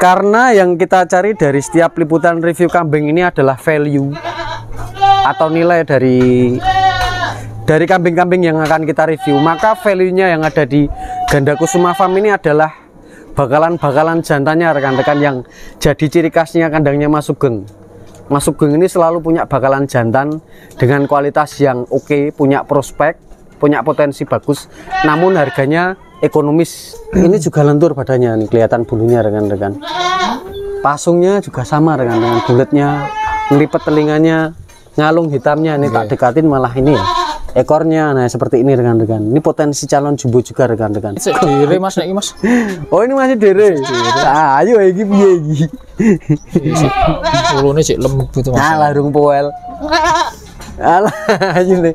Karena yang kita cari dari setiap liputan review kambing ini adalah value atau nilai dari kambing-kambing yang akan kita review. Maka value-nya yang ada di Ganda Kusuma Farm ini adalah bakalan jantannya rekan-rekan, yang jadi ciri khasnya kandangnya Mas Sugeng. Mas Sugeng ini selalu punya bakalan jantan dengan kualitas yang oke, punya prospek, punya potensi bagus, namun harganya ekonomis. Ini juga lentur badannya nih, kelihatan bulunya rekan-rekan. Pasungnya juga sama rekan-rekan, bulatnya, ngelipet telinganya, nyalung hitamnya. Ini tak dekatin malah ini ya, ekornya. Nah seperti ini rekan-rekan. Ini potensi calon jumbo juga rekan-rekan. Dere mas, nek mas. Oh ini masih dere. Ah, ayo iki piye iki. Ulune cek lembut mas. Alah rung poel. Alah ini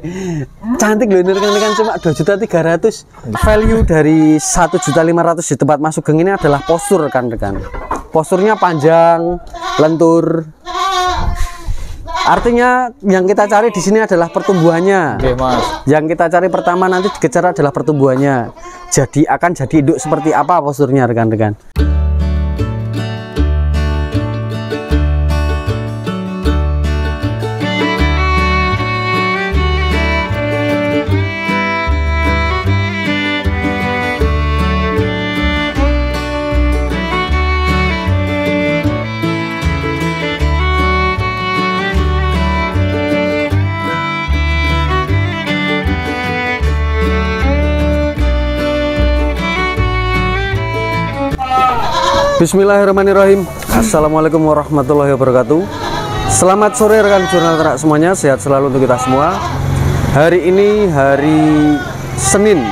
cantik loh ini rekan-rekan, cuma 2.300.000. Value dari 1.500.000 di tempat Mas Sugeng ini adalah postur rekan-rekan. Posturnya panjang, lentur. Artinya yang kita cari di sini adalah pertumbuhannya. Oke, mas. Yang kita cari pertama nanti dikejar adalah pertumbuhannya. Jadi akan jadi induk seperti apa posturnya rekan-rekan. Bismillahirrahmanirrahim. Assalamualaikum warahmatullahi wabarakatuh. Selamat sore rekan jurnal ternak semuanya, sehat selalu untuk kita semua. Hari ini hari Senin.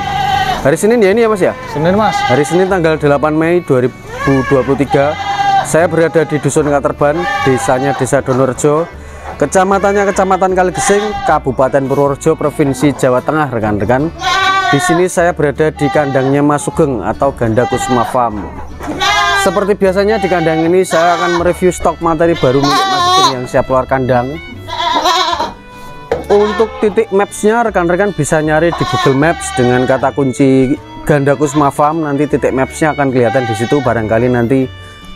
Hari Senin ya ini ya mas ya? Senin mas. Hari Senin tanggal 8 Mei 2023. Saya berada di Dusun Katerban, desanya Desa Donorejo, kecamatannya Kecamatan Kaligesing, Kabupaten Purworejo, Provinsi Jawa Tengah rekan-rekan. Di sini saya berada di kandangnya Mas Sugeng atau Ganda Kusuma Farm. Seperti biasanya di kandang ini saya akan mereview stok materi baru milik Mas Sugeng yang siap keluar kandang. Untuk titik mapsnya rekan-rekan bisa nyari di Google Maps dengan kata kunci Ganda Kusuma Farm. Nanti titik mapsnya akan kelihatan di situ. Barangkali nanti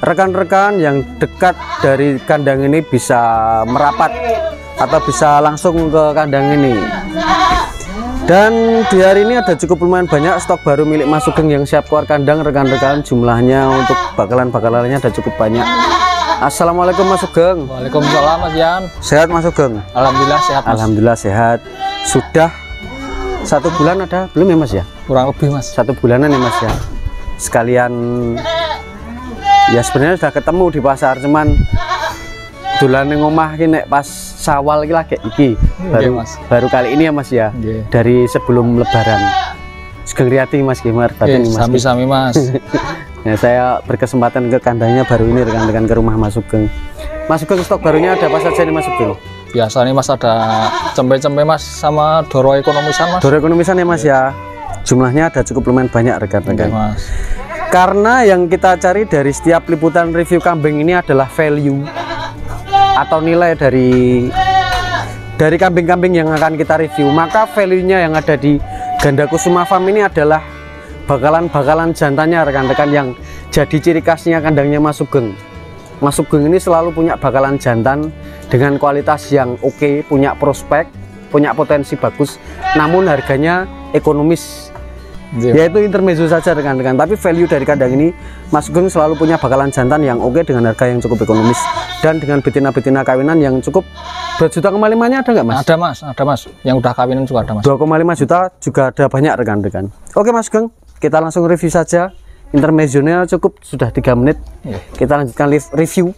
rekan-rekan yang dekat dari kandang ini bisa merapat atau bisa langsung ke kandang ini. Dan di hari ini ada cukup lumayan banyak stok baru milik Mas Sugeng yang siap keluar kandang rekan-rekan. Jumlahnya untuk bakalan-bakalannya ada cukup banyak. Assalamualaikum Mas Sugeng. Waalaikumsalam mas Yan. Sehat Mas Sugeng? Alhamdulillah sehat mas. Alhamdulillah sehat. Sudah 1 bulan ada belum ya mas ya? Kurang lebih mas. 1 bulanan ya mas ya. Sekalian ya sebenarnya sudah ketemu di pasar, cuman dolan ning omah iki nek pas Syawal iki lagi iki baru kali ini ya mas ya. Dari sebelum lebaran. Sugeng Riyati Mas Gimar batin mas. Sami-sami mas. Nah, saya berkesempatan ke kandangnya baru ini rekan-rekan, ke rumah Mas Sugeng. Mas Sugeng, stok barunya ada apa saja nih Mas Sugeng? Biasa nih mas, ada cempe-cempe mas sama doro ekonomisan mas. Doro ekonomisan ya mas ya. Jumlahnya ada cukup lumayan banyak rekan-rekan. Mas. Karena yang kita cari dari setiap liputan review kambing ini adalah value atau nilai dari kambing-kambing yang akan kita review. Maka value-nya yang ada di Ganda Kusuma Farm ini adalah bakalan jantannya rekan-rekan, yang jadi ciri khasnya kandangnya Mas Sugeng. Mas Sugeng ini selalu punya bakalan jantan dengan kualitas yang oke, punya prospek, punya potensi bagus, namun harganya ekonomis. Yaitu intermezzo saja rekan-rekan, tapi value dari kandang ini Mas Sugeng selalu punya bakalan jantan yang oke dengan harga yang cukup ekonomis, dan dengan betina-betina kawinan yang cukup 2,5 juta ada nggak mas? Ada mas, yang udah kawinan juga ada mas. 2,5 juta juga ada banyak rekan-rekan. Oke Mas Sugeng, kita langsung review saja. Intermezzonya cukup sudah 3 menit. Kita lanjutkan review.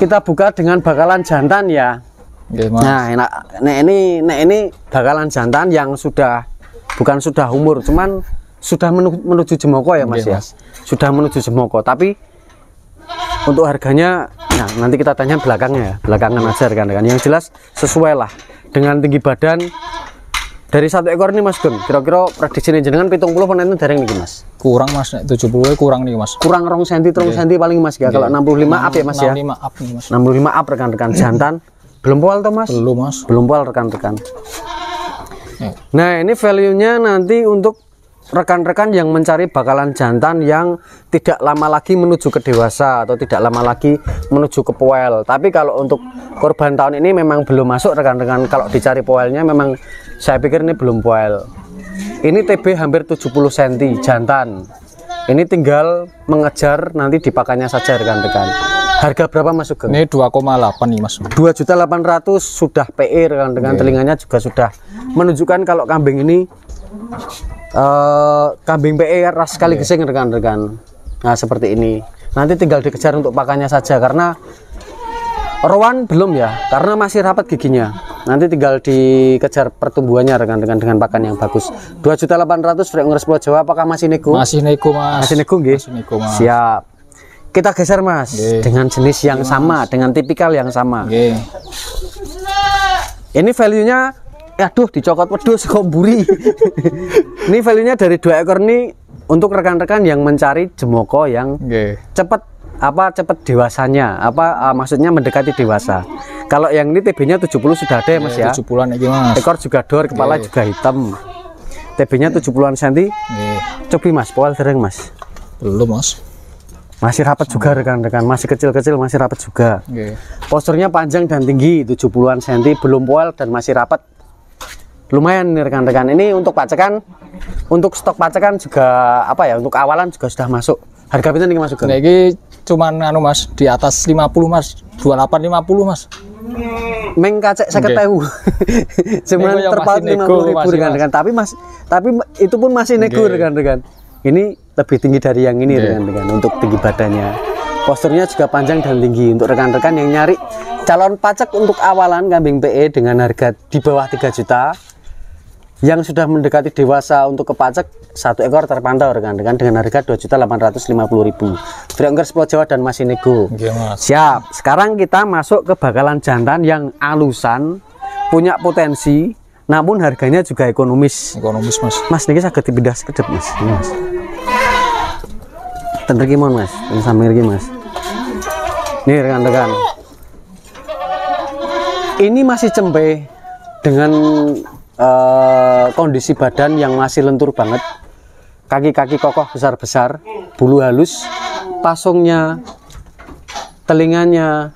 Kita buka dengan bakalan jantan ya. Nah ini bakalan jantan yang bukan sudah umur, cuman sudah menuju Jemoko ya mas ya. Sudah menuju Jemoko, tapi untuk harganya nah nanti kita tanya belakangan aja rekan-rekan. Yang jelas sesuai lah dengan tinggi badan. Dari 1 ekor ini Mas Sugeng, kira-kira prediksi jenengan 70 itu dereng nih mas? Kurang mas, 70 kurang nih mas. Kurang 2 cm, 3 cm paling mas ya. Kalau 65 up ya mas ya. 65 up nih mas. 65 up rekan-rekan, jantan. Belum poal toh mas? Belum mas. Belum poal rekan-rekan. Nah ini value nya nanti untuk rekan-rekan yang mencari bakalan jantan yang tidak lama lagi menuju ke dewasa atau tidak lama lagi menuju ke poel. Tapi kalau untuk korban tahun ini memang belum masuk rekan-rekan. Kalau dicari poelnya memang saya pikir ini belum poel. Ini TB hampir 70 cm jantan. Ini tinggal mengejar nanti di pakannya saja rekan-rekan. Harga berapa Mas Sugeng? Ini 2,8 nih Mas. 2.800.000 sudah PE rekan-rekan. Telinganya juga sudah menunjukkan kalau kambing ini kambing PE ras kali gesing rekan-rekan. Nah seperti ini. Nanti tinggal dikejar untuk pakannya saja karena rowan belum ya, karena masih rapat giginya. Nanti tinggal dikejar pertumbuhannya rekan-rekan dengan pakan yang bagus. 2.800.000 Frek Ungres Pulau Jawa. Apakah masih nego? Masih nego Mas. Masih nego nggih? Masih nego Mas. Siap. Kita geser Mas dengan jenis yang sama, dengan tipikal yang sama. Ini value-nya, aduh dicokot wedhus kok mburi. Ini value-nya dari 2 ekor ini untuk rekan-rekan yang mencari jemoko yang cepat dewasanya, maksudnya mendekati dewasa. Kalau yang ini TB-nya 70 sudah ada ya Mas ya. 70-an iki Mas. Ekor juga dor, kepala juga hitam. TB-nya 70-an cm. Cobi Mas, poel dereng Mas. Belum Mas. Masih rapat juga rekan-rekan, masih kecil-kecil, masih rapat juga. Posturnya panjang dan tinggi, 70-an cm, belum poel dan masih rapat. Lumayan nih rekan-rekan. Ini untuk pacekan, untuk stok pacekan juga untuk awalan juga sudah masuk. Harga pinten nih Mas Sugeng? Ini cuman Mas di atas 50 Mas, 2850 Mas. Meng kacek 50.000. Cuman terpaut 50.000 rekan-rekan. Tapi itu pun masih nego rekan-rekan. Ini lebih tinggi dari yang ini rekan-rekan untuk tinggi badannya. Posturnya juga panjang dan tinggi. Untuk rekan-rekan yang nyari calon pacek untuk awalan kambing PE dengan harga di bawah 3 juta yang sudah mendekati dewasa untuk kepacek, 1 ekor terpantau rekan-rekan dengan harga 2.850.000. Frek Ungres Pulau Jawa dan masih nego. Siap. Sekarang kita masuk ke bakalan jantan yang alusan, punya potensi, namun harganya juga ekonomis. Mas. Mas niki saged dipindah sekedhep Mas. Ini Mas. Ten iki mon Mas, ten samping iki Mas. Nih rekan-rekan. Ini masih cempe dengan kondisi badan yang masih lentur banget. Kaki-kaki kokoh besar-besar, bulu halus, pasungnya, telinganya.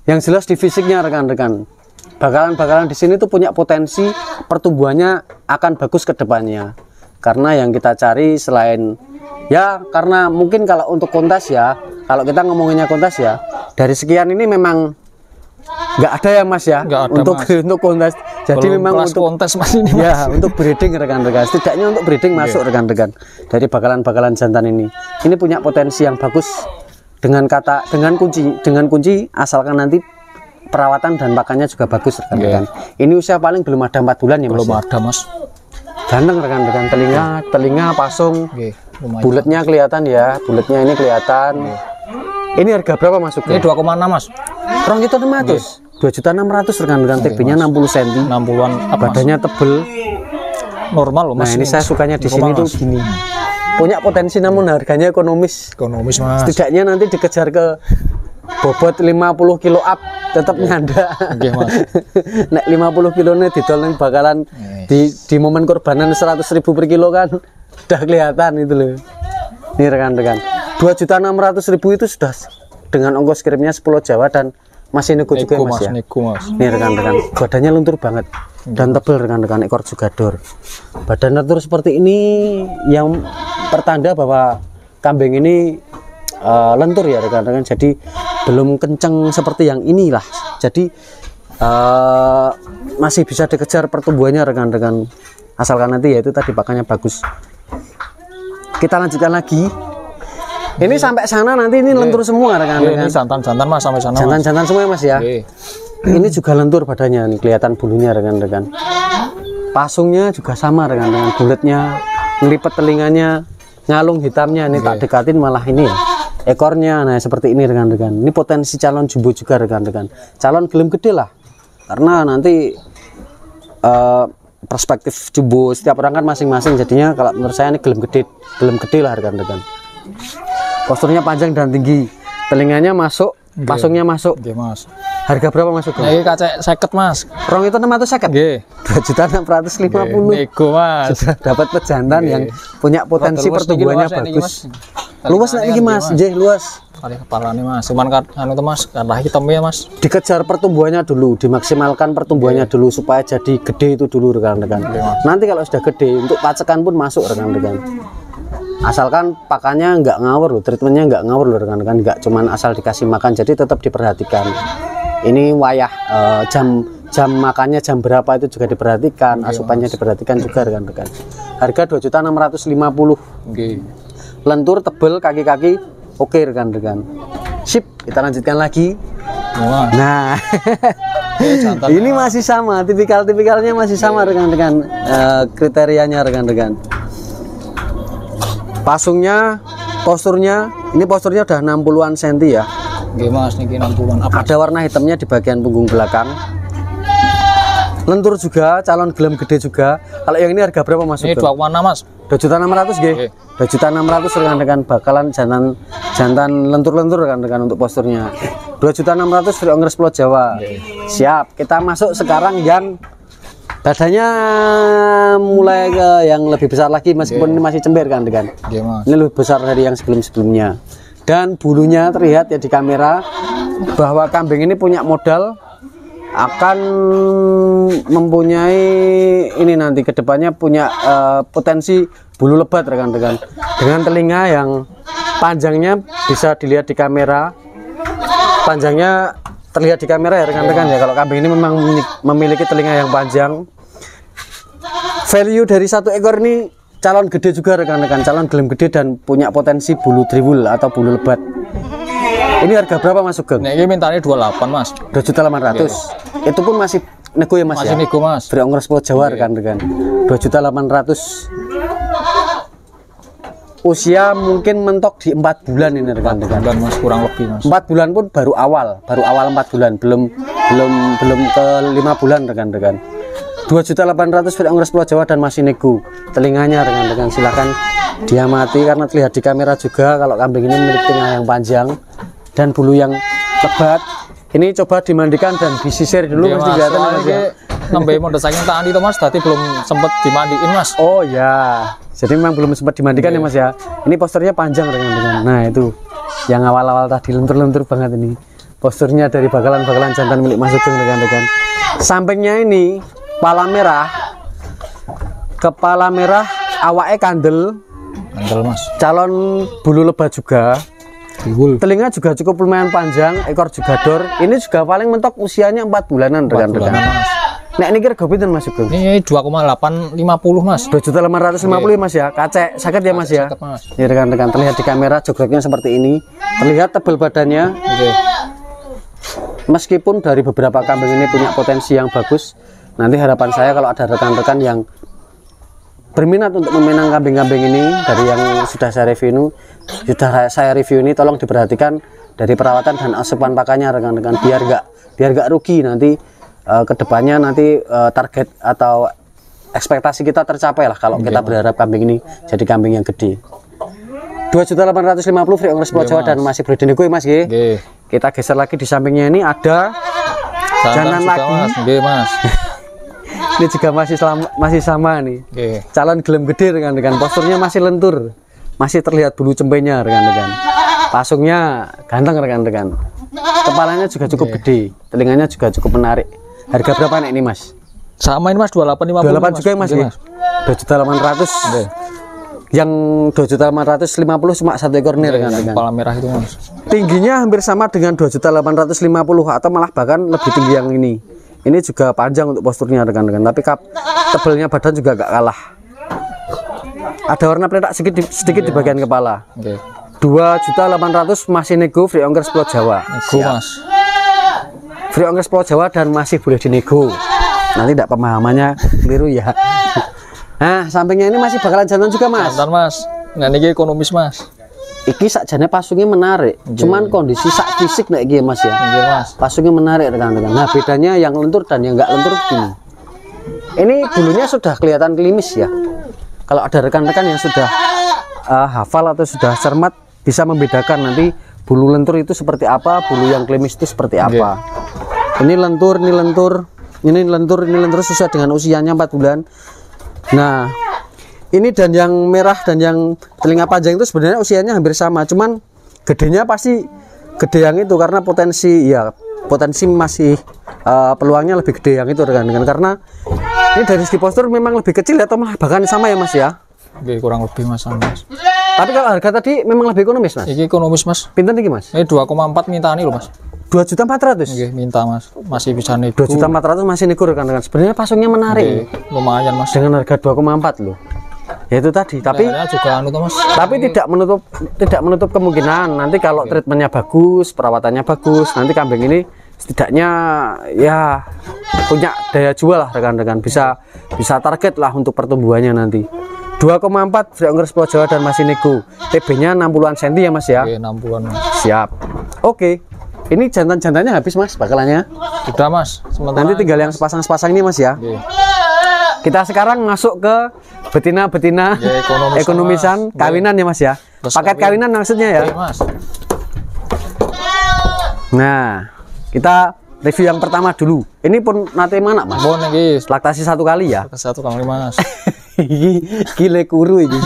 Yang jelas di fisiknya rekan-rekan. Bakalan-bakalan di sini tuh punya potensi pertumbuhannya akan bagus ke depannya. Karena yang kita cari selain ya, karena mungkin kalau untuk kontes ya, kalau kita ngomonginnya kontes ya, dari sekian ini memang nggak ada ya Mas ya, untuk kontes. Jadi belum memang untuk kontes Mas ini Mas. Ya, untuk breeding rekan-rekan. Setidaknya untuk breeding masuk rekan-rekan dari bakalan-bakalan jantan ini. Ini punya potensi yang bagus dengan kunci asalkan nanti perawatan dan pakannya juga bagus rekan-rekan. Ini usia paling belum ada 4 bulan ya Mas. Belum ada Mas. Ganteng rekan-rekan, telinga pasung, bulatnya kelihatan ya, bulatnya ini kelihatan. Ini harga berapa Mas Sugeng? Ini 2,6 Mas. 2.600.000. 2.600.000 rekan-rekan, TB-nya 60 cm. 60-an Badannya tebel. Normal loh Mas. Nah, ini saya sukanya di sini tuh gini. Punya potensi namun harganya ekonomis. Ekonomis Mas. Setidaknya nanti dikejar ke bobot 50 kilo up tetap nyanda. Nek 50 kilo nih ditolong bakalan di momen korbanan 100.000 per kilo kan udah kelihatan itu loh. Nih rekan-rekan, 2.600.000 itu sudah dengan ongkos kirimnya 10 Jawa dan masih nego juga Mas ya. Nih rekan-rekan, badannya lentur banget dan tebal rekan-rekan, ekor juga dor. Badan lentur seperti ini yang pertanda bahwa kambing ini lentur ya rekan-rekan, jadi belum kenceng seperti yang inilah. Jadi masih bisa dikejar pertumbuhannya rekan-rekan, asalkan nanti ya itu tadi pakannya bagus. Kita lanjutkan lagi. Ini sampai sana nanti ini lentur semua rekan-rekan. Ini jantan-jantan Mas sampai sana. Jantan-jantan semua ya Mas ya. Ini juga lentur badannya nih, kelihatan bulunya rekan-rekan. Pasungnya juga sama rekan-rekan, bulatnya, ngelipet telinganya, nyalung hitamnya. Ini tak dekatin malah ini ya. Ekornya nah seperti ini rekan-rekan. Ini potensi calon jumbo juga rekan-rekan. Calon gelem gede lah. Karena nanti perspektif jumbo setiap orang kan masing-masing. Jadinya kalau menurut saya ini gelem gede lah rekan-rekan. Posturnya panjang dan tinggi. Telinganya masuk, pasungnya masuk. Mas. Harga berapa Mas Sugeng? Ini kacek 50 Mas. Rong itu 650. Nggih. 2.650.000. Nego Mas. Sudah dapat pejantan yang punya potensi pertumbuhannya bagus. Luas nek iki Mas, nggih luas. Kali kepalane Mas. Cuman kan anu tuh Mas, karena hitam ya Mas. Dikejar pertumbuhannya dulu, dimaksimalkan pertumbuhannya dulu supaya jadi gede itu dulu rekan-rekan. Nanti kalau sudah gede untuk pacekan pun masuk rekan-rekan. Asalkan pakannya nggak ngawur loh, treatmentnya nggak ngawur loh rekan-rekan, nggak cuman asal dikasih makan, jadi tetap diperhatikan. Ini wayah jam makannya jam berapa itu juga diperhatikan, asupannya diperhatikan juga rekan-rekan. Harga 2.650.000. Nggih. Lentur tebel kaki-kaki oke rekan-rekan. Sip, kita lanjutkan lagi. Wah. Nah, ini masih sama, tipikal-tipikalnya masih sama rekan-rekan, kriterianya rekan-rekan. Pasungnya, posturnya, ini posturnya udah 60-an cm ya. Nggih Mas, niki 60-an. Apa? Ada warna hitamnya di bagian punggung belakang. Lentur juga, calon gelem gede juga. Kalau yang ini harga berapa Mas? Ini 2 warna Mas. 2.600.000 nggih. 2.600.000 rekan-rekan, bakalan jantan lentur-lentur rekan-rekan untuk posturnya. 2.600.000 Free Ongres Pulau Jawa. Siap, kita masuk sekarang yang badannya mulai ke yang lebih besar lagi meskipun ini masih cember kan rekan. Ini lebih besar dari yang sebelum-sebelumnya. Dan bulunya terlihat ya di kamera bahwa kambing ini punya modal akan mempunyai ini nanti kedepannya punya potensi bulu lebat rekan-rekan, dengan telinga yang panjangnya bisa dilihat di kamera, panjangnya terlihat di kamera ya rekan-rekan ya. Kalau kambing ini memang memiliki telinga yang panjang. Value dari satu ekor ini calon gede juga rekan-rekan, calon gelem gede dan punya potensi bulu triwul atau bulu lebat. Ini harga berapa Mas Sugeng? Nah, ini mintanya 28 Mas. 2.800.000. Itu pun masih nego ya Mas masih ya? nego Mas. Free Ongres Pulau Jawa rekan-rekan. 2.800.000. Usia mungkin mentok di 4 bulan ini rekan-rekan. 4 bulan Mas, kurang lebih Mas. 4 bulan pun baru awal 4 bulan, belum ke 5 bulan rekan-rekan. 2.800.000 Free Ongres Pulau Jawa dan masih nego. Telinganya rekan-rekan silahkan diamati karena terlihat di kamera juga kalau kambing ini memiliki telinga yang panjang dan bulu yang lebat. Ini coba dimandikan dan disisir dulu Mas, kelihatan Mas ya. Sampai mau saking tadi itu Mas, tadi belum sempat dimandiin Mas. Oh ya, jadi memang belum sempat dimandikan ya Mas ya. Ini posturnya panjang rekan-rekan. Nah itu yang awal-awal tadi lentur-lentur banget ini. Posturnya dari bakalan-bakalan jantan milik Mas Sugeng rekan-rekan. Sampingnya ini kepala merah, awake kandel Mas. Calon bulu lebat juga. Telinga juga cukup lumayan panjang, ekor juga dor. Ini juga paling mentok usianya 4 bulanan rekan-rekan. Nah ini kira pinten Mas Sugeng? Ini 2,850 Mas. 2.850 Mas ya. Kacek sakit ya Mas ya. Ini rekan-rekan terlihat di kamera jogroknya seperti ini. Terlihat tebal badannya. Meskipun dari beberapa kambing ini punya potensi yang bagus, nanti harapan saya kalau ada rekan-rekan yang berminat untuk memenang kambing-kambing ini dari yang sudah saya review ini, tolong diperhatikan dari perawatan dan asupan pakannya rekan-rekan, biar nggak rugi nanti kedepannya nanti target atau ekspektasi kita tercapai lah kalau kita berharap kambing ini jadi kambing yang gede. 2.850.000 Free Ongres Pulau Jawa dan masih boleh dinego Mas ya. Kita geser lagi di sampingnya ini ada jantan lagi Mas. Ini juga masih sama nih. Calon gelem gede rekan-rekan, posturnya masih lentur, masih terlihat bulu cempenya rekan-rekan. Pasungnya ganteng rekan-rekan. Kepalanya juga cukup gede, telinganya juga cukup menarik. Harga berapa nih ini Mas? Sama ini Mas, 2850. 28 juga ya Mas ya? 2.800.000. Yang 2.850.000 cuma satu ekor nih rekan-rekan. Kepala merah itu Mas. Tingginya hampir sama dengan 2.850.000 atau malah bahkan lebih tinggi yang ini. Ini juga panjang untuk posturnya rekan-rekan, tapi tebelnya badan juga gak kalah. Ada warna peletak sedikit di bagian kepala. 2.800.000 masih nego Free Ongres Pulau Jawa. Mas. Free Ongres Pulau Jawa dan masih boleh dinego. Nanti tidak pemahamannya keliru ya. Nah, sampingnya ini masih bakalan jantan juga Mas. Jantan Mas. Nah ini ekonomis Mas. Iki sakjane pasungnya menarik, cuman kondisi sak fisik nek iki Mas ya. Mas. Pasungnya menarik rekan-rekan. Nah, bedanya yang lentur dan yang enggak lentur begini. Ini bulunya sudah kelihatan klimis ya. Kalau ada rekan-rekan yang sudah hafal atau sudah cermat bisa membedakan nanti bulu lentur itu seperti apa, bulu yang klimis itu seperti apa. Ini lentur, ini lentur, ini lentur, ini lentur sesuai dengan usianya 4 bulan. Nah, ini dan yang merah dan yang telinga panjang itu sebenarnya usianya hampir sama, cuman gedenya pasti gede yang itu karena potensi masih peluangnya lebih gede yang itu rekan-rekan, karena ini dari segi postur memang lebih kecil atau malah bahkan sama ya Mas ya. Oke, kurang lebih Mas sama Mas. Tapi kalau harga tadi memang lebih ekonomis Mas. Iki ekonomis Mas. Pinten iki Mas? Ini 2,4 minta nih loh Mas. 2.400.000. Oke, minta Mas. Masih bisa nego. 2.400.000 masih nego rekan-rekan. Sebenarnya pasungnya menarik. Oke, lumayan Mas. Dengan harga 2,4 loh. Ya itu tadi, tapi juga anu tuh Mas. Tapi tidak menutup kemungkinan nanti kalau treatmentnya bagus, perawatannya bagus, nanti kambing ini setidaknya ya punya daya jual lah rekan-rekan, bisa target lah untuk pertumbuhannya nanti. 2,4 Free Ongkir Pulau Jawa dan masih nego. TB-nya 60-an cm ya Mas ya. Oke, 60-an Mas. Siap. Oke. Ini jantan-jantannya habis Mas bakalannya. Sudah Mas. Sementara nanti tinggal yang sepasang-sepasang ini Mas ya. Oke. Kita sekarang masuk ke betina-betina ya, ekonomisan kawinan ya Mas ya. Paket kawinan maksudnya ya. Oke, Mas. Nah, kita review yang pertama dulu. Ini pun nate mana Mas? Bon iki Laktasi 1 kali ya. 1 kali Mas. Gile kuru iki.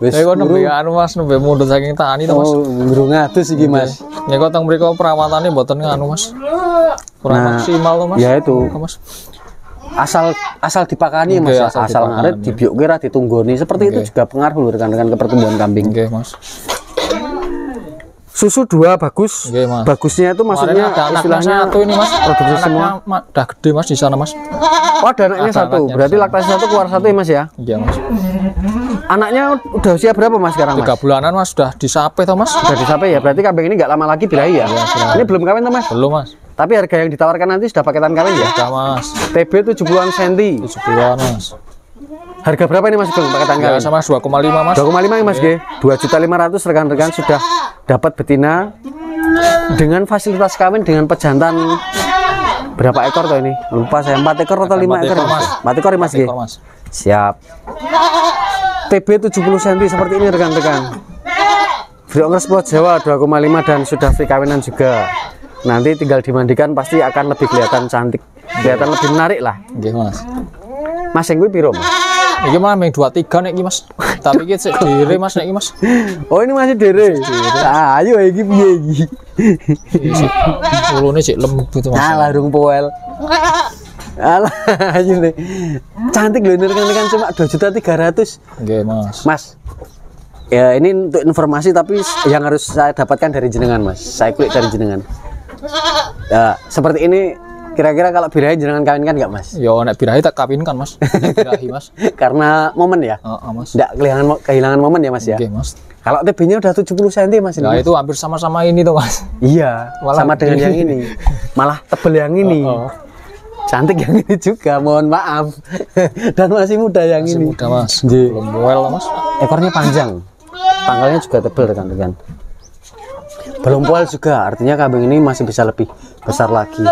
Wis nembe anu Mas, nembe mundur saking tani to Mas. Oh, ngurung ngatus iki Mas. Ya kok teng mriko perawatane mboten nganu Mas. Kurang maksimal to Mas. Ya itu. Mas. Asal dipakani Mas ya. Asal ngarit dibiuk kira ditunggoni. Seperti itu juga pengaruh rekan-rekan ke pertumbuhan kambing. Oke, Mas. Susu 2 bagus. Oke, Mas. Bagusnya itu maksudnya istilahnya satu ini Mas. Produksi semua. Udah gede Mas di sana Mas. Oh, ada anaknya satu. Berarti laktasi 1 keluar 1 ya Mas ya? Iya Mas. Anaknya udah usia berapa Mas sekarang Mas? 3 bulanan Mas, sudah disape toh Mas. Sudah disape ya. Berarti kambing ini nggak lama lagi birahi ya? Ini belum kawin toh Mas? Belum Mas. Tapi harga yang ditawarkan nanti sudah paketan kawin ya? Sudah Mas. TB 70-an cm. 70-an Mas. Harga berapa ini Mas paketan kawin? Biasa Mas 2,5 Mas. 2,5 ya Mas G. 2.500.000 rekan-rekan sudah dapat betina dengan fasilitas kawin dengan pejantan berapa ekor toh ini? Lupa saya, 4 ekor atau 5 ekor Mas? 4 ekor ya Mas G. Siap. TB 70 cm seperti ini rekan-rekan. Free Ongkir Pulau Jawa 2,5 dan sudah free kawinan juga. Nanti tinggal dimandikan pasti akan lebih kelihatan cantik, kelihatan lebih menarik lah. Nggih Mas. Mas yang gue piro Mas? Iki mah meng 23 nek iki Mas. Tapi iki sik dire Mas nek iki Mas. Oh ini masih dere. Ah, ayo iki piye iki? Ulune sik lembut Mas. Alah rung poel. Alah ayo nih. Cantik loh ini rekan-rekan cuma 2.300.000. Nggih Mas. Mas. Ya ini untuk informasi tapi yang harus saya dapatkan dari jenengan Mas. Saya klik dari jenengan. Ya, seperti ini kira-kira kalau birahi jenengan kawinkan nggak Mas? Yo nek birahi tak kawinkan Mas. Nek birahi Mas. Karena momen ya? Mas. Nggak kehilangan momen ya Mas ya? Oke Mas. Kalau TB-nya udah 70 cm Mas ini. Nah, itu hampir sama-sama ini tuh Mas. Iya, malah sama dengan yang ini. Malah tebel yang ini. Cantik yang ini juga, mohon maaf. Dan masih muda yang masih ini. Muda Mas. Belum well Mas. Ekornya panjang. Pangkalnya juga tebal rekan-rekan. Belum poel juga, artinya kambing ini masih bisa lebih besar lagi.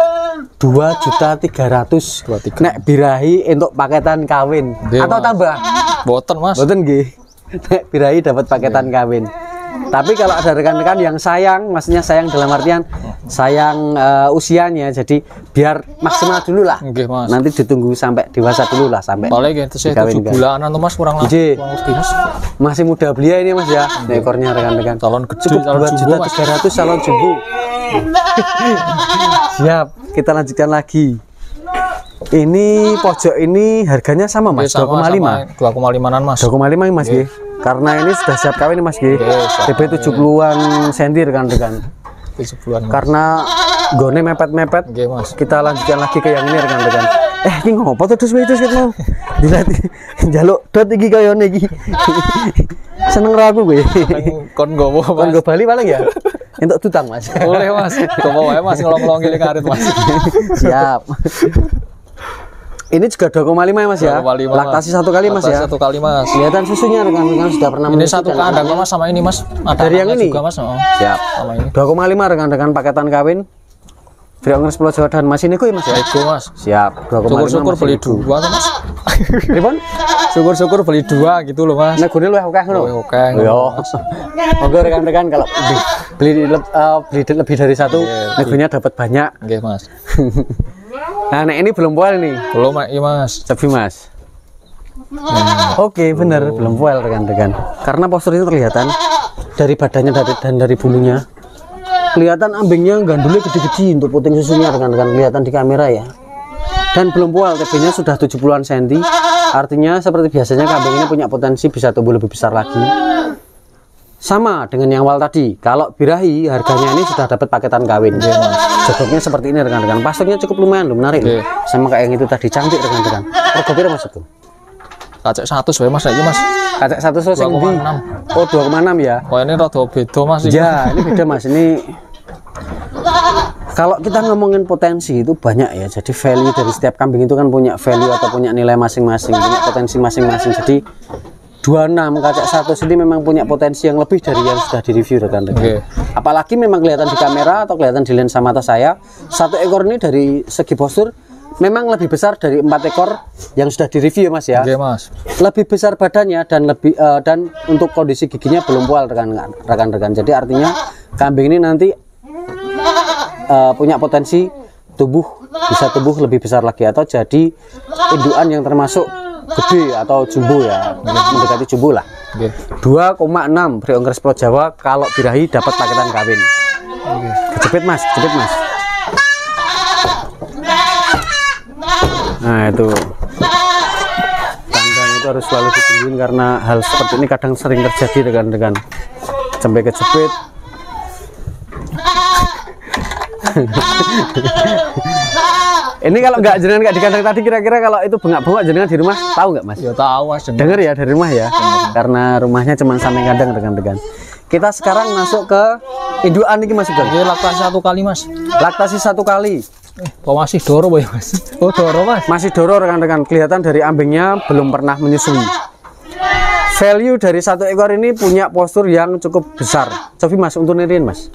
2.300.000. Nek birahi untuk paketan kawin. Atau Mas. tambah? Boten Mas. Boten nggih. Nek birahi dapat paketan kawin. Tapi kalau ada rekan-rekan yang sayang, maksudnya sayang dalam artian sayang usianya, jadi biar maksimal dulu lah. Nggih Mas. Nanti ditunggu sampai dewasa dulu lah sampai. Paling gitu sih 7 bulanan tuh Mas kurang lebih Mas. Masih muda belia ini Mas ya. Ekornya rekan-rekan. Calon gede, cukup 2.300.000 calon jumbo. Siap, kita lanjutkan lagi. Ini pojok ini harganya sama Mas, 2,5. 2,5-an Mas. 2,5 Mas G. Karena ini sudah siap kawin Mas G. TB 70-an cm rekan-rekan. 70-an. Karena gone mepet-mepet. Mas. Kita lanjutkan lagi ke yang ini rekan-rekan. Ini ngopo tuh terus mau? Dilihat jaluk dot iki kaya ngene iki. Seneng ra aku gue. Kon gowo Mas. Kon go Bali paling ya. Entuk tutang Mas. Boleh Mas. Gowo wae Mas ngelong-ngelong ngene karet Mas. Siap. Ini juga 2,5 ya Mas ya. 2,5. Laktasi 1 kali Mas ya. 1 kali Mas. Kelihatan susunya rekan-rekan sudah pernah ini 1 kandang Mas sama ini Mas. Ada dari yang ini juga Mas. Siap. Sama ini. 2,5 rekan-rekan paketan kawin. Free Ongkir Pulau Jawa dan masih niku ya Mas ya. Ego Mas. Siap. 2,5. Syukur-syukur beli 2 Mas. Pripun? Syukur-syukur beli 2 gitu loh Mas. Nek gone luwih akeh ngono. Luwih akeh. Yo. Monggo rekan-rekan kalau beli lebih dari satu, negonya dapat banyak. Nggih, Mas. Nah, nek ini belum poel nih. Belum, iya, Mas. Tapi Mas. Oke, bener belum poel rekan-rekan. Karena posturnya kelihatan dari badannya dan dari bulunya. Kelihatan ambingnya gandulnya gede-gede untuk puting susunya rekan-rekan, kelihatan di kamera ya. Dan belum poel, TB-nya sudah 70-an cm. Artinya seperti biasanya kambing ini punya potensi bisa tumbuh lebih besar lagi. Sama dengan yang awal tadi, kalau birahi harganya ini sudah dapat paketan kawin. Jogoknya seperti ini rekan-rekan, pasturnya cukup lumayan loh, menarik loh. Sama kayak yang itu tadi, cantik rekan-rekan. Rego piro Mas itu? Kacek 100 wae Mas, iki Mas. Kacek 100 sing ndi? Oh, 2,6 ya. Oh, ini rada beda Mas iki. Ya, ini beda Mas. Ini kalau kita ngomongin potensi itu banyak ya. Jadi value dari setiap kambing itu kan punya value atau punya nilai masing-masing, punya potensi masing-masing. Jadi 26 kacek 100 ini memang punya potensi yang lebih dari yang sudah direview rekan-rekan. Apalagi memang kelihatan di kamera atau kelihatan di lensa mata saya, satu ekor ini dari segi postur memang lebih besar dari 4 ekor yang sudah direview ya Mas ya. Mas. Lebih besar badannya dan lebih dan untuk kondisi giginya belum poel rekan-rekan. Jadi artinya kambing ini nanti punya potensi bisa tumbuh lebih besar lagi atau jadi indukan yang termasuk gede atau jumbo ya, mendekati jumbo lah. 2,6 Free Ongkres Pulau Jawa kalau birahi dapat paketan kawin. Kejepit Mas, kejepit Mas. Nah itu kandang itu harus selalu ditungguin karena hal seperti ini kadang sering terjadi rekan-rekan. Sampai kejepit. Ini kalau nggak jenengan nggak di kandang tadi, kira-kira kalau itu bengak-bengok jenengan di rumah tahu nggak Mas? Ya tahu Mas. Dengar ya dari rumah ya. Karena rumahnya cuma samping kandang rekan-rekan. Kita sekarang masuk ke indukan ini Mas Sugeng. Ini laktasi 1 kali Mas. Laktasi 1 kali. Oh masih doro boy Mas. Oh doro Mas. Masih doro rekan-rekan. Kelihatan dari ambingnya belum pernah menyusui. Value dari satu ekor ini punya postur yang cukup besar. Coba Mas untuk nirin Mas.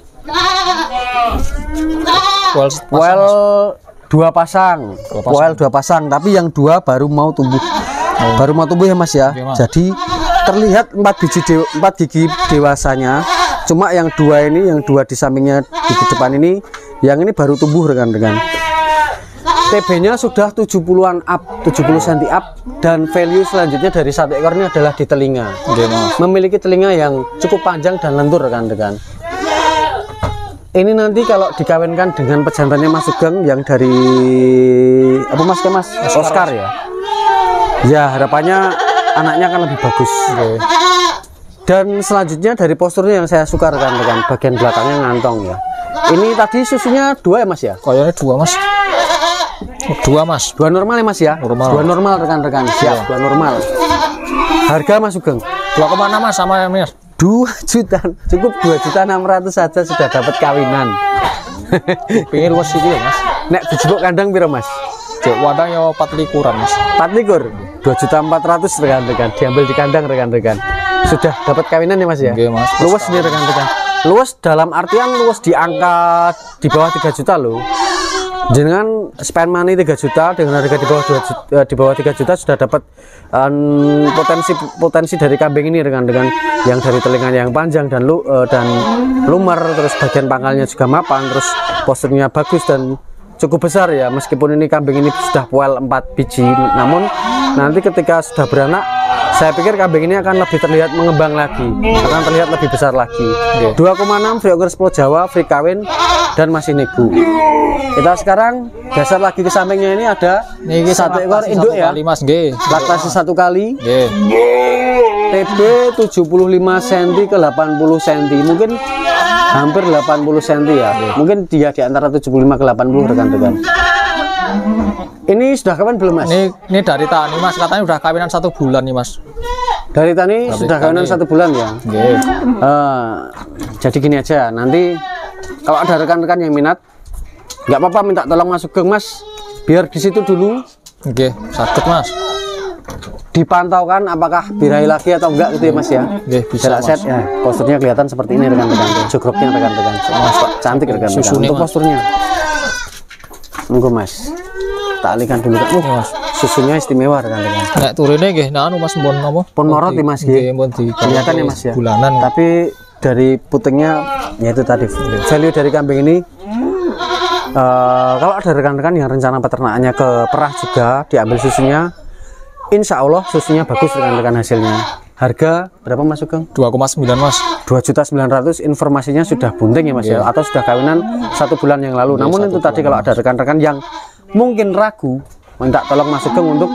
Well, 2 pasang. Well 2 pasang, tapi yang 2 baru mau tumbuh. Baru mau tumbuh ya Mas ya. Mas. Jadi terlihat 4 gigi dewasanya. Cuma yang 2 ini, yang 2 di sampingnya gigi depan ini, yang ini baru tumbuh rekan-rekan. TB-nya sudah 70-an up, 70 cm up, dan value selanjutnya dari satu ekor ini adalah di telinga. Memiliki telinga yang cukup panjang dan lentur rekan-rekan. Ini nanti kalau dikawinkan dengan pejantannya Mas Sugeng yang dari apa Mas Oscar ya. Ya harapannya anaknya akan lebih bagus. Dan selanjutnya dari posturnya yang saya suka rekan-rekan, bagian belakangnya ngantong ya. Ini tadi susunya 2 ya Mas ya? Kayaknya 2 Mas. 2 Mas. 2 normal ya Mas ya? 2 normal rekan-rekan. Siap, 2 normal. Harga Mas Sugeng 2,6 Mas sama ya Mas. 2 juta, cukup 2.600.000 saja sudah dapat kawinan. Pengen luas sih ya Mas. Nek dijebuk kandang piro Mas? Jok wadang ya 4 likuran Mas. 4 likur, 2.400.000 rekan-rekan, diambil di kandang rekan-rekan. Sudah dapat kawinan ya Mas ya? Oke, Mas. Luas nih rekan-rekan. Luas dalam artian luas di angka di bawah 3 juta loh. Jangan spend money 3 juta dengan harga di bawah 3 juta sudah dapat potensi dari kambing ini dengan yang dari telinganya yang panjang dan lumer, terus bagian pangkalnya juga mapan, terus posturnya bagus dan cukup besar ya. Meskipun ini kambing ini sudah poel 4 biji, namun nanti ketika sudah beranak saya pikir kambing ini akan lebih terlihat mengembang lagi, akan terlihat lebih besar lagi. 2,6 Free Ongkres Pulau Jawa, free kawin dan masih nego. Kita sekarang geser lagi ke sampingnya, ini ada satu ekor induk ya. Mas, laktasi 1 kali. TB 75 cm ke 80 cm, mungkin hampir 80 cm ya. Mungkin dia di antara 75 ke 80 rekan-rekan. Ini sudah kapan belum Mas? Ini dari Tani Mas, katanya udah kawinan 1 bulan nih Mas. Dari Tani sudah kawinan 1 bulan ya. Jadi gini aja, nanti kalau ada rekan-rekan yang minat, nggak apa-apa minta tolong Mas Sugeng Mas, biar di situ dulu. Oke, sakit Mas. Dipantaukan apakah birahi lagi atau enggak gitu ya Mas ya. Bisa set ya. Posturnya kelihatan seperti ini rekan-rekan. Jogroknya rekan-rekan. Cantik rekan-rekan. Untuk posturnya. Monggo Mas. Tak alihkan dulu kan. Mas, susunya istimewa rekan-rekan. Nek turune nggih anu Mas pon apa? Pon morot ya Mas nggih. Kelihatan ya Mas ya. Bulanan. Tapi dari putingnya yaitu tadi value dari kambing ini. Kalau ada rekan-rekan yang rencana peternakannya ke perah juga diambil susunya, insya Allah susunya bagus rekan-rekan hasilnya. Harga berapa Mas Sugeng? 2,9 Mas. 2.900.000. Informasinya sudah bunting ya Mas ya, atau sudah kawinan 1 bulan yang lalu. Namun itu tadi kalau ada rekan-rekan yang mungkin ragu, minta tolong Mas Sugeng untuk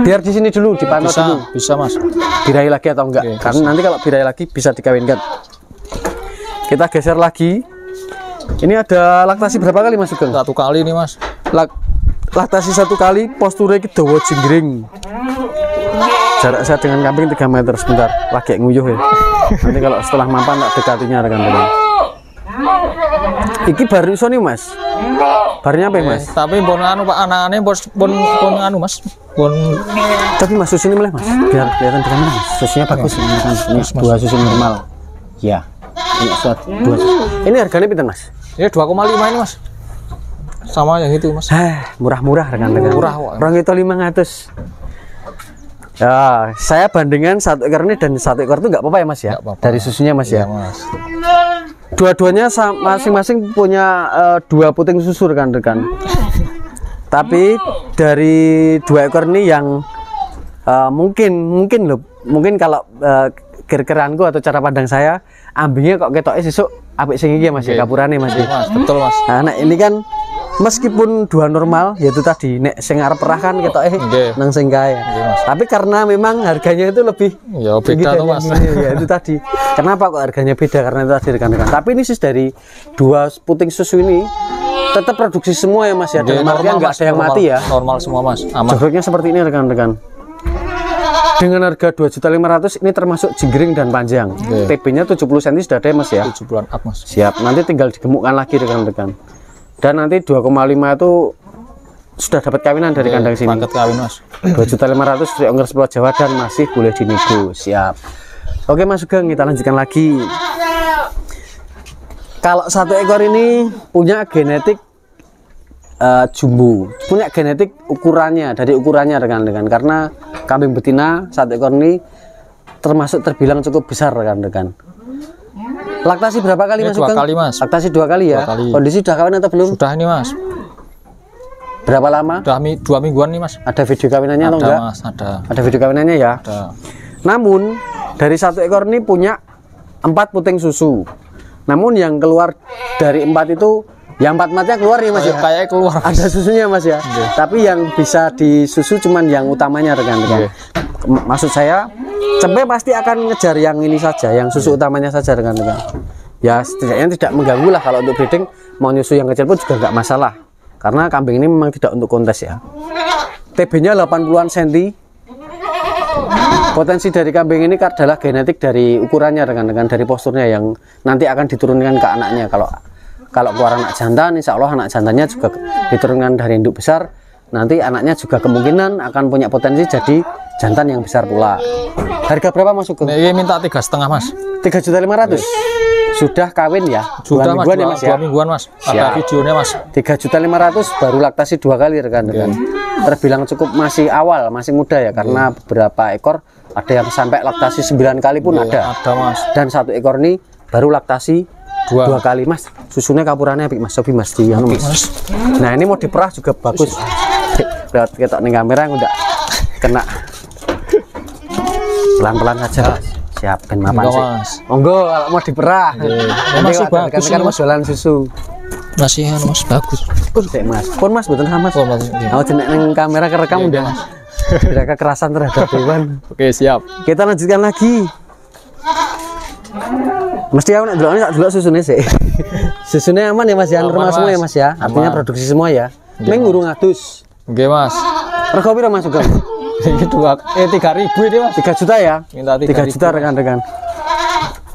biar di sini dulu dipantau dulu. Bisa Mas. Birahi lagi atau enggak? Karena nanti kalau birahi lagi bisa dikawinkan. Kita geser lagi. Ini ada laktasi berapa kali Mas Sugeng? 1 kali nih Mas. Laktasi 1 kali, posturnya ki dawa jinggring. Jarak saya dengan kambing 3 meter. Sebentar, lagi nguyuh ya. Nanti kalau setelah mampan tak dekatinya rekan-rekan. Iki baru iso nih Mas. Barunya apa ya Mas? Tapi pun anu Pak, anakane pun anu Mas. Tapi Mas susu ini mulai Mas, biar kelihatan di kamera Mas. Susunya bagus ini kan. Ini 2 susu normal. Ya. Ini 2 susu. Ini harganya pinten Mas? Ya 2,5 ini Mas. Sama yang itu Mas. Murah-murah rekan-rekan. Murah kok. Orang itu 500. Ya, saya bandingkan 1 ekor ini dan 1 ekor itu nggak apa-apa ya Mas ya? Dari susunya Mas ya. Mas. Dua-duanya masing-masing punya 2 puting susu rekan-rekan. Tapi dari 2 ekor ini yang mungkin kalau kira-kiraanku atau cara pandang saya, ambingnya kok ketoknya sesuk apik sing iki Mas ya, kapurane Mas. Mas, betul Mas. Nah, ini kan meskipun 2 normal yaitu tadi nek sing arep perah kan ketoknya nang sing kae. Tapi karena memang harganya itu lebih ya beda tuh Mas. Ya itu tadi. Kenapa kok harganya beda? Karena itu tadi rekan-rekan. Tapi ini sih dari 2 puting susu ini tetap produksi semua ya Mas ya. Dalam artian nggak ada yang mati ya. Normal semua Mas. Aman. Jogroknya seperti ini rekan-rekan. Dengan harga 2.500.000 ini termasuk jinggring dan panjang. TB-nya 70 cm sudah ada ya Mas ya. 7 bulan up Mas. Siap. Nanti tinggal digemukkan lagi rekan-rekan. Dan nanti 2,5 itu sudah dapat kawinan dari kandang sini. Paket kawin Mas. 2.500.000 free ongkir Pulau Jawa dan masih boleh dinego. Siap. Oke Mas Sugeng, kita lanjutkan lagi. Kalau 1 ekor ini punya genetik jumbo, punya genetik ukurannya, dari ukurannya rekan-rekan, karena kambing betina 1 ekor ini termasuk terbilang cukup besar rekan-rekan. Laktasi berapa kali Mas Sugeng? 2 kali Mas. Laktasi 2 kali ya. 2 kali. Kondisi sudah kawin atau belum? Sudah ini Mas. Berapa lama? Sudah 2 mingguan nih Mas. Ada video kawinannya atau Ada enggak? Mas, ada. Ada video kawinannya ya. Ada. Namun dari 1 ekor ini punya 4 puting susu. Namun yang keluar dari 4 itu, yang 4 matnya keluar nih Mas ya. Kayak keluar. Ada susunya Mas ya. Tapi yang bisa disusu cuman yang utamanya rekan-rekan. Maksud saya, cempe pasti akan ngejar yang ini saja, yang susu utamanya saja rekan-rekan. Ya setidaknya tidak mengganggu lah kalau untuk breeding. Mau nyusu yang kecil pun juga nggak masalah. Karena kambing ini memang tidak untuk kontes ya. TB-nya 80-an cm. Potensi dari kambing ini adalah genetik dari ukurannya rekan-rekan, dari posturnya yang nanti akan diturunkan ke anaknya. Kalau keluar anak jantan, insya Allah anak jantannya juga diturunkan dari induk besar. Nanti anaknya juga kemungkinan akan punya potensi jadi jantan yang besar pula. Harga berapa Mas Sugeng? Ini minta 3,5 Mas. 3.500.000. Sudah kawin ya? Sudah Mas, mingguan ya Mas ya? 2 mingguan Mas. Ada videonya Mas. 3.500.000 baru laktasi 2 kali rekan-rekan. Terbilang cukup masih awal, masih muda ya, karena beberapa ekor ada yang sampai laktasi 9 kali pun ada. Ada Mas. Dan 1 ekor ini baru laktasi 2 kali Mas. Susunya kapurannya apik Mas, Sobi Mas di yang Mas. Nah, ini mau diperah juga bagus. Lihat ketok ning kamera udah kena. Pelan-pelan saja Mas. Siap ben mapan sih. Monggo kalau mau diperah. Masih bagus kan Mas jualan susu. Masih Mas bagus. Sik Mas. Pun Mas mboten sama Mas. Oh, Mas. Oh, jenek ning kamera kerekam udah. Tidak kekerasan terhadap hewan. Oke, siap. Kita lanjutkan lagi. Mesti aku nek delokne tak delok susune sik. Susune aman ya Mas ya, normal semua ya Mas ya. Artinya produksi semua ya. Ning ngurung adus. Nggih Mas. Rego piro Mas Sugeng? Ini 3.000 ini Mas. 3 juta ya? Minta 3 juta rekan-rekan.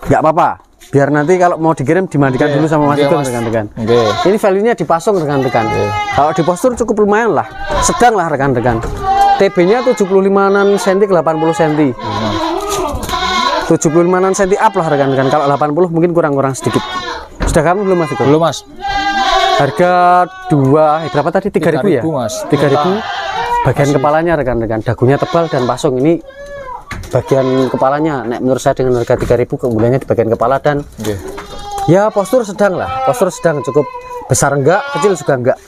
Enggak apa-apa. Biar nanti kalau mau dikirim dimandikan dulu sama Mas Sugeng rekan-rekan. Ini value-nya dipasung rekan-rekan. Kalau di postur cukup lumayan lah. Sedang lah rekan-rekan. TB-nya 75-an cm 80 cm. 75-an cm up lah rekan-rekan. Kalau 80 mungkin kurang-kurang sedikit. Sudah kamu belum Mas Sugeng? Belum Mas. Harga berapa tadi? 3.000 ya? Mas. 3.000. Bagian kepalanya rekan-rekan, dagunya tebal dan pasung. Ini bagian kepalanya. Nek menurut saya dengan harga 3.000 keunggulannya di bagian kepala dan ya postur sedang lah, postur sedang, cukup besar enggak, kecil juga enggak.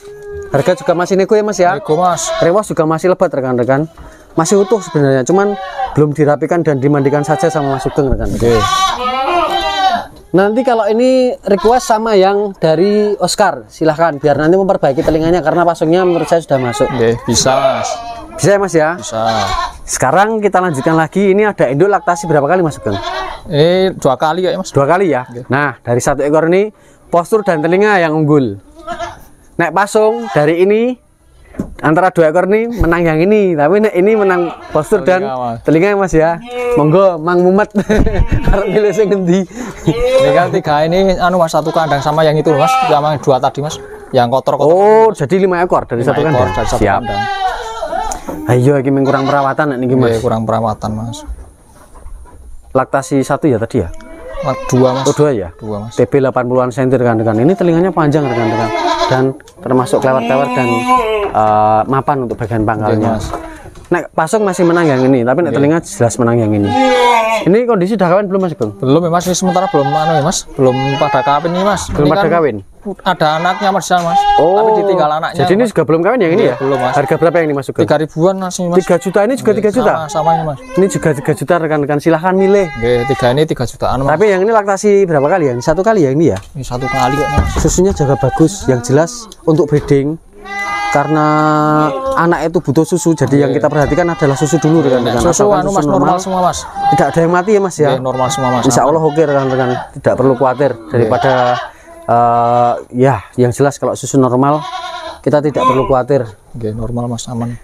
Harga juga masih nego ya Mas ya. Nego Mas. Rewas juga masih lebat rekan-rekan, masih utuh sebenarnya, cuman belum dirapikan dan dimandikan saja sama Mas Sugeng rekan-rekan. Nanti kalau ini request sama yang dari Oscar, silahkan biar nanti memperbaiki telinganya karena pasungnya menurut saya sudah masuk. Bisa Mas. Bisa ya Mas ya. Bisa. Sekarang kita lanjutkan lagi. Ini ada induk laktasi berapa kali Mas Sugeng? Ini 2 kali ya Mas. 2 kali ya. Nah dari 1 ekor ini postur dan telinga yang unggul. Nek pasung dari ini antara 2 ekor ini menang yang ini, tapi nek ini menang postur dan telinga Mas ya. Monggo Mang Mumet harap milih sing ngendi. Ini kan 3 ini anu Mas, 1 kandang sama yang itu Mas, sama 2 tadi Mas, yang kotor-kotor. Oh jadi 5 ekor dari 1 kandang. Dari 1 siap kandang. Ayo ini kurang perawatan nek niki Mas. Kurang perawatan Mas. Laktasi 1 ya tadi ya. 2 Mas. Oh 2 ya. 2 Mas. TB 80-an cm rekan-rekan. Ini telinganya panjang rekan-rekan dan termasuk klewer-klewer dan mapan untuk bagian pangkalnya. Nek pasung masih menang yang ini, tapi nek telinga jelas menang yang ini. Ini kondisi udah kawin belum Mas Sugeng? Belum ya Mas, ini sementara belum anu ya Mas, belum pada kawin nih Mas. Belum ini pada kan kawin. Ada anaknya Mas, Mas. Oh, tapi ditinggal anaknya. Jadi ini juga belum kawin yang ini ya? Belum Mas. Harga berapa yang ini Mas Sugeng? 3.000-an Mas ini Mas. 3 juta ini juga 3 juta? Sama ini Mas. Ini juga 3 juta rekan-rekan, silahkan milih. Oke, 3 ini 3 jutaan Mas. Tapi yang ini laktasi berapa kali ya? 1 kali ya ini ya? Ini 1 kali kok Mas. Susunya jaga bagus, yang jelas untuk breeding. Karena anak itu butuh susu, jadi yang kita perhatikan adalah susu dulu rekan-rekan. Susu anu Mas, normal semua Mas. Tidak ada yang mati ya Mas ya? Normal semua Mas. Insya Allah oke rekan-rekan, tidak perlu khawatir daripada ya yang jelas kalau susu normal kita tidak perlu khawatir. Oke, normal Mas, aman.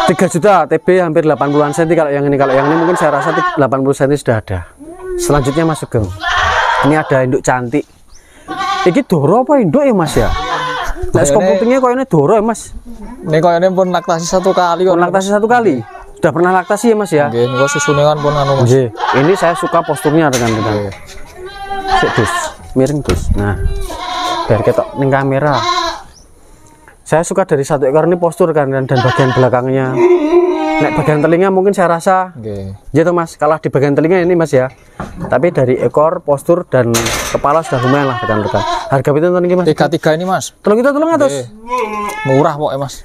3 juta TB hampir 80-an cm kalau yang ini mungkin saya rasa 80 cm sudah ada. Selanjutnya Mas Sugeng, ini ada induk cantik. Ini doro apa induk ya Mas ya? Nah, komputernya kok ini doro ya Mas? Ini kok ini pun laktasi 1 kali kok. Laktasi 1 kali. Sudah pernah laktasi ya Mas ya? Oke, ini susunya kan pun anu Mas. Ini saya suka posturnya rekan-rekan. Sik dus, miring dus. Nah, biar ketok ning kamera. Saya suka dari 1 ekor ini postur kan dan bagian belakangnya. Nek bagian telinga mungkin saya rasa gitu Mas, kalah di bagian telinga ini Mas ya. Tapi dari ekor, postur dan kepala sudah lumayan lah rekan-rekan. Harga itu nih Mas? 3 ini Mas. Tolong kita tolong atas. Murah pokoknya Mas.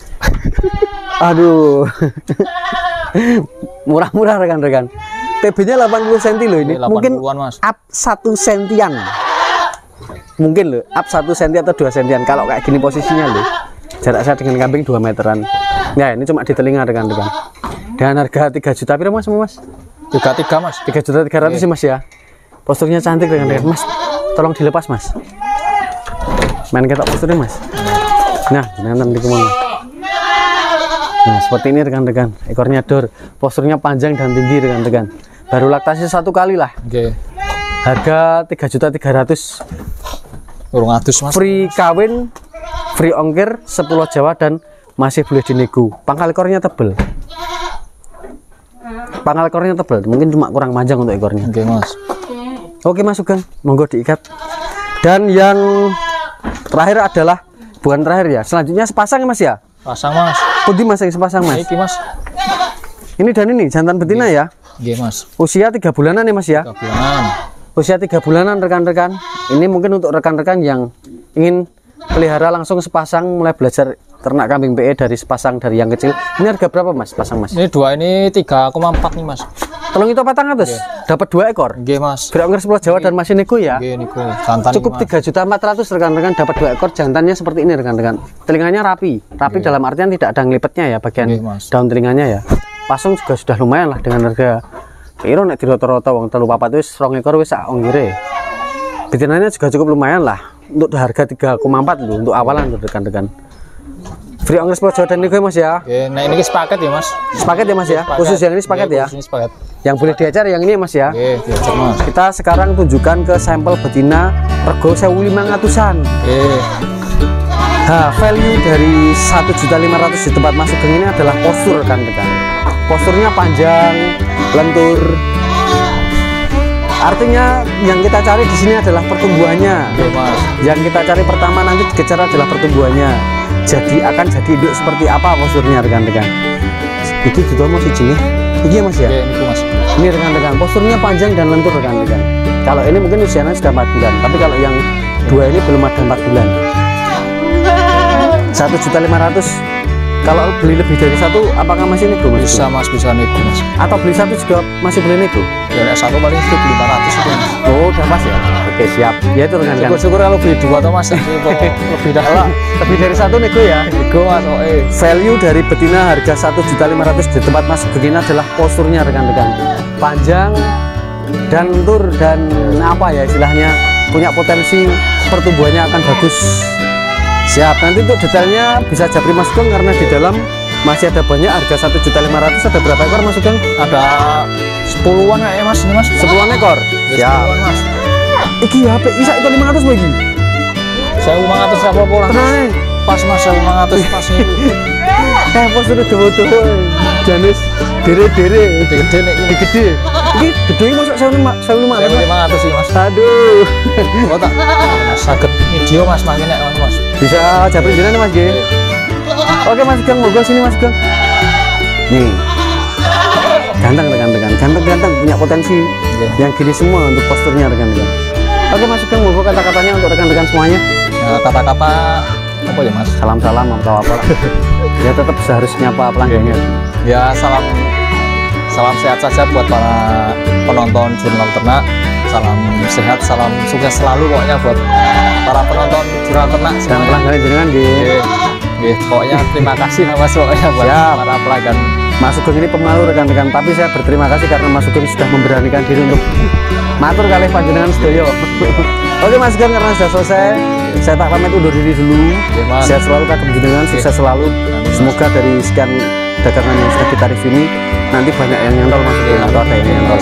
Aduh. Murah-murah rekan-rekan. TB-nya 80 cm loh ini. Mungkin Mas. Up 1 sentian. Mungkin loh, up 1 cm atau 2 sentian kalau kayak gini posisinya loh. Jarak saya dengan kambing 2 meteran. Ya, ini cuma di telinga rekan-rekan. Dan harga 3 juta piro Mas? 3 Mas. 3.300.000 sih Mas ya. Posturnya cantik rekan-rekan. Mas, tolong dilepas Mas. Main ketok posturnya Mas. Nah, nanti kemana? Nah, seperti ini rekan-rekan. Ekornya dor, posturnya panjang dan tinggi rekan-rekan. Baru laktasi 1 kali lah. Oke. Harga 3.300.000. Urung adus Mas. Free kawin, free ongkir, 10 Jawa dan masih boleh dinego. Pangkal ekornya tebel. Pangkal ekornya tebel, mungkin cuma kurang panjang untuk ekornya. Oke Mas. Oke Mas Sugeng, monggo diikat. Dan yang terakhir adalah bukan terakhir ya, selanjutnya sepasang ya Mas ya. Pasang Mas. Putih Mas yang sepasang Mas. Iki Mas. Ini dan ini jantan betina ya. Iya Mas. Usia 3 bulanan ya Mas ya. 3 bulanan. Usia 3 bulanan rekan-rekan. Ini mungkin untuk rekan-rekan yang ingin pelihara langsung sepasang, mulai belajar ternak kambing PE dari sepasang dari yang kecil. Ini harga berapa Mas pasang Mas? Ini 2 ini 3,4 nih Mas. Tolong itu patang atas. Dapat 2 ekor. Nggih Mas. Berak ongkir 10 Jawa dan masih nego ya. Nggih niku. Jantan. Cukup 3.400.000 rekan-rekan, dapat 2 ekor. Jantannya seperti ini rekan-rekan. Telinganya rapi. Rapi dalam artian tidak ada ngelipetnya ya bagian daun telinganya ya. Pasung juga sudah lumayan lah dengan harga piro nek dirata-rata wong 3 wis 2 ekor wis sak ongkire. Betinanya juga cukup lumayan lah. Untuk harga 3,4 loh untuk awalan tuh rekan-rekan. Free ongkir 10 Jawa dan nego Mas ya. Oke, nah ini sepaket ya Mas. Sepaket ya Mas ya. Khusus yang ini sepaket ya. Khusus sepaket. Yang boleh diajar yang ini Mas ya. Oke, diajar Mas. Kita sekarang tunjukkan ke sampel betina rego 1.500-an. Oke. Nah, value dari 1.500.000 di tempat Mas Sugeng ini adalah postur rekan-rekan. Posturnya panjang, lentur. Artinya yang kita cari di sini adalah pertumbuhannya. Oke, Mas. Yang kita cari pertama nanti dikejar adalah pertumbuhannya. Jadi akan jadi induk seperti apa posturnya rekan-rekan. Iki juga mau siji. Iki ya Mas ya. Oke, ini Mas. Ini rekan-rekan, posturnya panjang dan lentur rekan-rekan. Kalau ini mungkin usianya sudah 4 bulan, tapi kalau yang dua ini belum ada 4 bulan. 1.500.000. Kalau beli lebih dari satu, apakah masih nego Mas? Bisa Mas, bisa nego Mas. Atau beli satu juga masih boleh nego? Ya satu paling 1.500 itu Mas. Oh, udah pas ya. Oke, siap. Ya itu rekan-rekan. Syukur-syukur kalau beli dua tuh Mas, lebih dah. Kalau lebih dari satu nego ya. Nego Mas, Value dari betina harga 1.500.000 di tempat Mas begini adalah posturnya rekan-rekan. Panjang dan lentur dan apa ya istilahnya, punya potensi pertumbuhannya akan bagus. Siap, nanti untuk detailnya bisa japri Mas Sugeng karena di dalam masih ada banyak. Harga 1.500.000 ada berapa ekor Mas Sugeng? ada 10-an kayaknya Mas, ini Mas. 10-an ekor. Ya, Siap. 10-an Mas. Iki HP isa itu 500 lagi. 1.500 apa lah. Tenang. Pas Mas, 1.500 pas ini. Postur tuh Janis dere-dere Gede-gede nih. ini gede. Iki gede masuk 1.500. 1.500 sih Mas. Aduh. Kok tak sakit video Mas makin nek Mas. Bisa japri jenengan Mas G. Oke Mas Sugeng, monggo sini Mas Sugeng. Nih. Ganteng rekan-rekan, ganteng punya potensi yang gini semua untuk posturnya rekan-rekan. Oke Mas Sugeng, monggo kata-katanya untuk rekan-rekan semuanya. Ya, kata-kata apa ya Mas? Salam-salam atau apa. Ya tetap seharusnya nyapa pelanggannya. Ya salam sehat saja buat para penonton Jurnal Ternak. Salam sehat, salam sukses selalu pokoknya buat para penonton Jurnal Ternak Dan semuanya. pelanggan jenengan G. Pokoknya terima kasih Mas pokoknya buat Siap. para pelanggan. Mas Sugeng ini pemalu rekan-rekan, tapi saya berterima kasih karena Mas Sugeng sudah memberanikan diri untuk matur kali panjenengan sedoyo. Oke Mas Sugeng, karena sudah selesai, saya tak pamit undur diri dulu. Mas. Sehat selalu kagem jenengan, sukses selalu. Semoga dari sekian dagangan yang sudah kita review ini nanti banyak yang nyantol Mas Sugeng atau ada yang nyantol.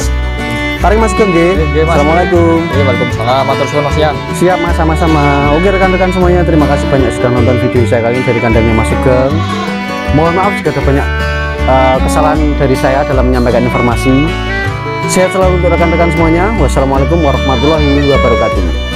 Tarik Mas Sugeng, Mas. Assalamualaikum. Waalaikumsalam. Matur suwun Mas ya. Siap Mas, sama-sama. Oke rekan-rekan semuanya, terima kasih banyak sudah nonton video saya kali ini dari kandangnya Mas Sugeng. Mohon maaf jika ada banyak kesalahan dari saya dalam menyampaikan informasi. Sehat selalu untuk rekan-rekan semuanya. Wassalamualaikum warahmatullahi wabarakatuh.